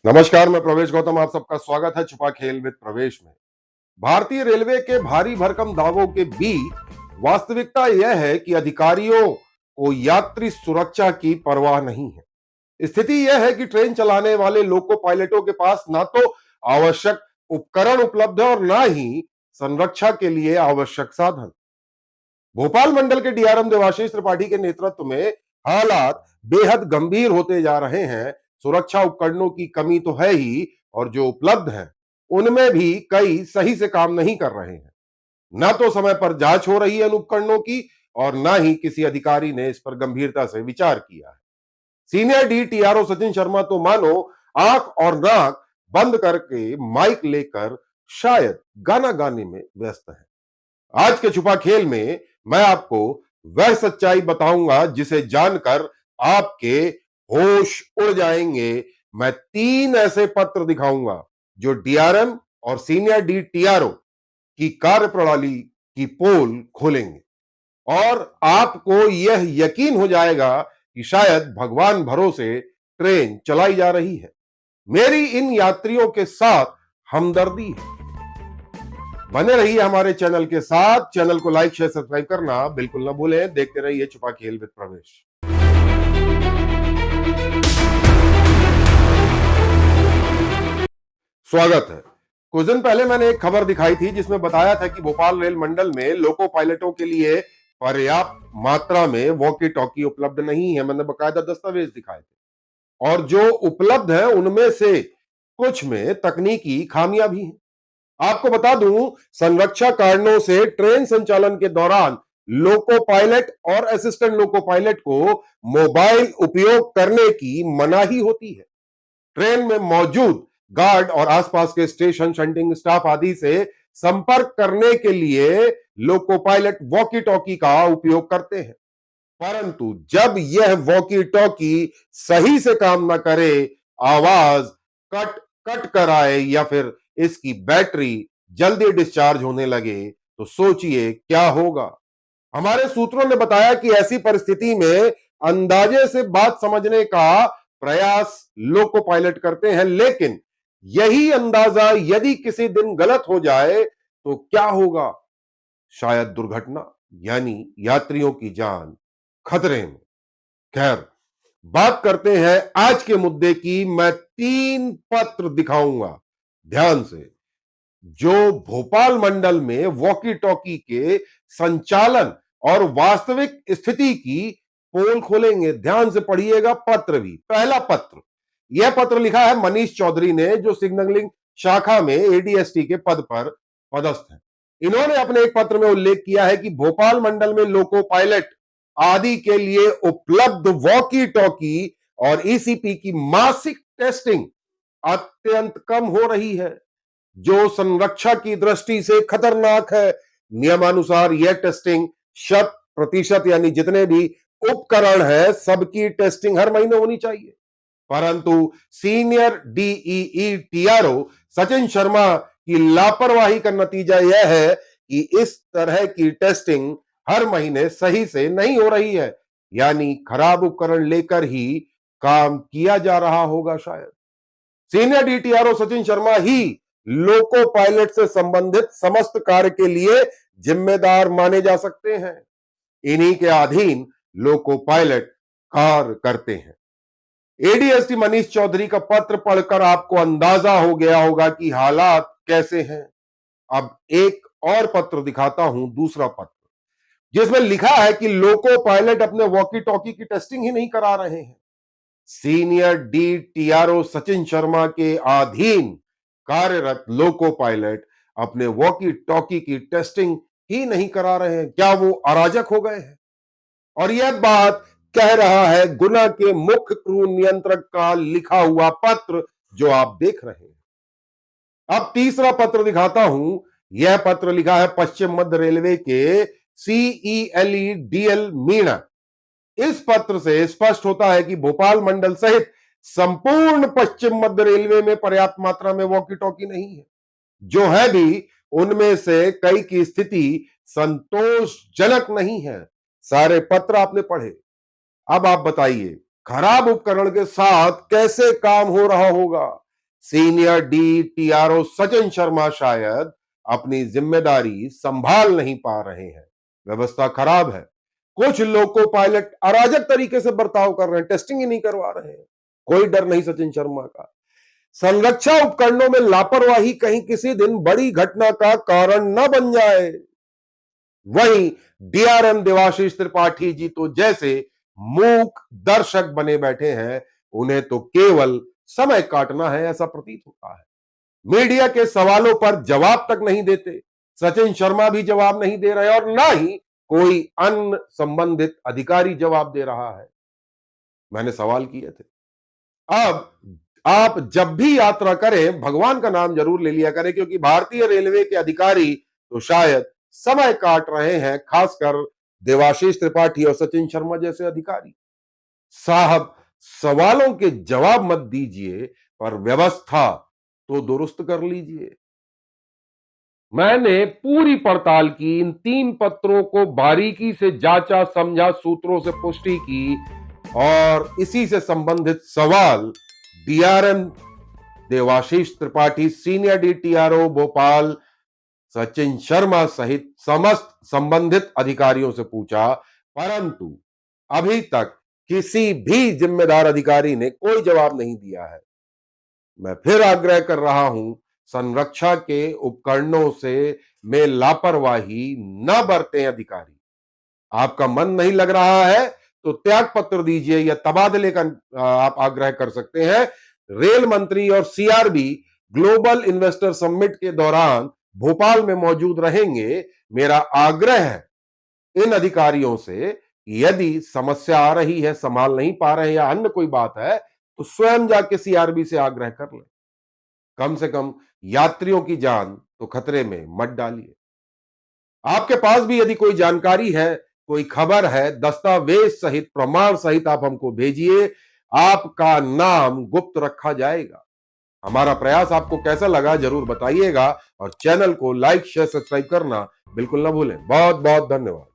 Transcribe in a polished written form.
नमस्कार, मैं प्रवेश गौतम। आप सबका स्वागत है छुपा खेल विद प्रवेश में। भारतीय रेलवे के भारी भरकम दावों के बीच वास्तविकता यह है कि अधिकारियों को यात्री सुरक्षा की परवाह नहीं है। स्थिति यह है कि ट्रेन चलाने वाले लोको पायलटों के पास ना तो आवश्यक उपकरण उपलब्ध है और ना ही संरक्षा के लिए आवश्यक साधन। भोपाल मंडल के डीआरएम देवाशीष त्रिपाठी के नेतृत्व में हालात बेहद गंभीर होते जा रहे हैं। सुरक्षा उपकरणों की कमी तो है ही, और जो उपलब्ध हैं उनमें भी कई सही से काम नहीं कर रहे हैं। न तो समय पर जांच हो रही है इन उपकरणों की, और न ही किसी अधिकारी ने इस पर गंभीरता से विचार किया है। सीनियर डीटीआरओ सचिन शर्मा तो मानो आंख और नाक बंद करके माइक लेकर शायद गाना गाने में व्यस्त है। आज के छुपा खेल में मैं आपको वह सच्चाई बताऊंगा जिसे जानकर आपके होश उड़ जाएंगे। मैं 3 ऐसे पत्र दिखाऊंगा जो डीआरएम और सीनियर डीटीआरओ की कार्यप्रणाली की पोल खोलेंगे, और आपको यह यकीन हो जाएगा कि शायद भगवान भरोसे ट्रेन चलाई जा रही है। मेरी इन यात्रियों के साथ हमदर्दी है। बने रहिए हमारे चैनल के साथ। चैनल को लाइक शेयर सब्सक्राइब करना बिल्कुल ना भूलें। देखते रहिए छुपा खेल विद प्रवेश। स्वागत है। कुछ दिन पहले मैंने एक खबर दिखाई थी जिसमें बताया था कि भोपाल रेल मंडल में लोको पायलटों के लिए पर्याप्त मात्रा में वॉकी टॉकी उपलब्ध नहीं है। मैंने बकायदा दस्तावेज दिखाए थे, और जो उपलब्ध है उनमें से कुछ में तकनीकी खामियां भी हैं। आपको बता दूं, संरक्षा कारणों से ट्रेन संचालन के दौरान लोको पायलट और असिस्टेंट लोको पायलट को मोबाइल उपयोग करने की मनाही होती है। ट्रेन में मौजूद गार्ड और आसपास के स्टेशन शंटिंग स्टाफ आदि से संपर्क करने के लिए लोको पायलट वॉकी टॉकी का उपयोग करते हैं। परंतु जब यह वॉकी टॉकी सही से काम न करे, आवाज कट कट कर आए या फिर इसकी बैटरी जल्दी डिस्चार्ज होने लगे, तो सोचिए क्या होगा। हमारे सूत्रों ने बताया कि ऐसी परिस्थिति में अंदाजे से बात समझने का प्रयास लोको पायलट करते हैं, लेकिन यही अंदाजा यदि किसी दिन गलत हो जाए तो क्या होगा? शायद दुर्घटना, यानी यात्रियों की जान खतरे में। खैर, बात करते हैं आज के मुद्दे की। मैं 3 पत्र दिखाऊंगा ध्यान से, जो भोपाल मंडल में वॉकी टॉकी के संचालन और वास्तविक स्थिति की पोल खोलेंगे। ध्यान से पढ़िएगा पत्र भी। पहला पत्र, यह पत्र लिखा है मनीष चौधरी ने, जो सिग्नलिंग शाखा में एडीएसटी के पद पर पदस्थ है। इन्होंने अपने एक पत्र में उल्लेख किया है कि भोपाल मंडल में लोको पायलट आदि के लिए उपलब्ध वॉकी टॉकी और ईसीपी की मासिक टेस्टिंग अत्यंत कम हो रही है, जो संरक्षा की दृष्टि से खतरनाक है। नियमानुसार यह टेस्टिंग 100% यानी जितने भी उपकरण है सबकी टेस्टिंग हर महीने होनी चाहिए। परंतु senior DEE TRO Sachin Sharma की लापरवाही का नतीजा यह है कि इस तरह की टेस्टिंग हर महीने सही से नहीं हो रही है, यानी खराब उपकरण लेकर ही काम किया जा रहा होगा शायद। सीनियर डीटीआरओ सचिन शर्मा ही लोको पायलट से संबंधित समस्त कार्य के लिए जिम्मेदार माने जा सकते हैं। इन्हीं के अधीन लोको पायलट कार्य करते हैं। एडीएसटी मनीष चौधरी का पत्र पढ़कर आपको अंदाजा हो गया होगा कि हालात कैसे हैं। अब एक और पत्र दिखाता हूं, दूसरा पत्र, जिसमें लिखा है कि लोको पायलट अपने वॉकी टॉकी की टेस्टिंग ही नहीं करा रहे हैं। सीनियर डीटीआरओ सचिन शर्मा के अधीन कार्यरत लोको पायलट अपने वॉकी टॉकी की टेस्टिंग ही नहीं करा रहे हैं। क्या वो अराजक हो गए हैं? और यह बात कह रहा है गुना के मुख्य क्रू नियंत्रक का लिखा हुआ पत्र, जो आप देख रहे हैं। अब तीसरा पत्र दिखाता हूं। यह पत्र लिखा है पश्चिम मध्य रेलवे के सीईएलई डीएल मीणा। इस पत्र से स्पष्ट होता है कि भोपाल मंडल सहित संपूर्ण पश्चिम मध्य रेलवे में पर्याप्त मात्रा में वॉकी टॉकी नहीं है। जो है भी, उनमें से कई की स्थिति संतोषजनक नहीं है। सारे पत्र आपने पढ़े। अब आप बताइए, खराब उपकरण के साथ कैसे काम हो रहा होगा? सीनियर DTRO सचिन शर्मा शायद अपनी जिम्मेदारी संभाल नहीं पा रहे हैं। व्यवस्था खराब है। कुछ लोको पायलट अराजक तरीके से बर्ताव कर रहे हैं, टेस्टिंग ही नहीं करवा रहे हैं। कोई डर नहीं सचिन शर्मा का। संरक्षा उपकरणों में लापरवाही कहीं किसी दिन बड़ी घटना का कारण न बन जाए। वहीं DRM देवाशीष त्रिपाठी जी तो जैसे मूक दर्शक बने बैठे हैं, उन्हें तो केवल समय काटना है ऐसा प्रतीत होता है। मीडिया के सवालों पर जवाब तक नहीं देते। सचिन शर्मा भी जवाब नहीं दे रहे और ना ही कोई अन्य संबंधित अधिकारी जवाब दे रहा है। मैंने सवाल किए थे। अब आप जब भी यात्रा करें भगवान का नाम जरूर ले लिया करें, क्योंकि भारतीय रेलवे के अधिकारी तो शायद समय काट रहे हैं, खासकर देवाशीष त्रिपाठी और सचिन शर्मा जैसे अधिकारी। साहब, सवालों के जवाब मत दीजिए, पर व्यवस्था तो दुरुस्त कर लीजिए। मैंने पूरी पड़ताल की, इन 3 पत्रों को बारीकी से जांचा समझा, सूत्रों से पुष्टि की और इसी से संबंधित सवाल DRM Devashish Tripathi, senior DTRO Bhopal Sachin Sharma सहित समस्त संबंधित अधिकारियों से पूछा, परंतु अभी तक किसी भी जिम्मेदार अधिकारी ने कोई जवाब नहीं दिया है। मैं फिर आग्रह कर रहा हूं, संरक्षा के उपकरणों से में लापरवाही न बरतें अधिकारी। आपका मन नहीं लग रहा है तो त्याग पत्र दीजिए या तबादले का आप आग्रह कर सकते हैं। रेल मंत्री और CRB ग्लोबल इन्वेस्टर समिट के दौरान भोपाल में मौजूद रहेंगे। मेरा आग्रह है इन अधिकारियों से, यदि समस्या आ रही है, संभाल नहीं पा रहे हैं या अन्य कोई बात है, तो स्वयं जाके CRB से आग्रह कर लें। कम से कम यात्रियों की जान तो खतरे में मत डालिए। आपके पास भी यदि कोई जानकारी है, कोई खबर है, दस्तावेज सहित, प्रमाण सहित आप हमको भेजिए। आपका नाम गुप्त रखा जाएगा। हमारा प्रयास आपको कैसा लगा जरूर बताइएगा और चैनल को लाइक, शेयर, सब्सक्राइब करना बिल्कुल ना भूलें। बहुत बहुत धन्यवाद।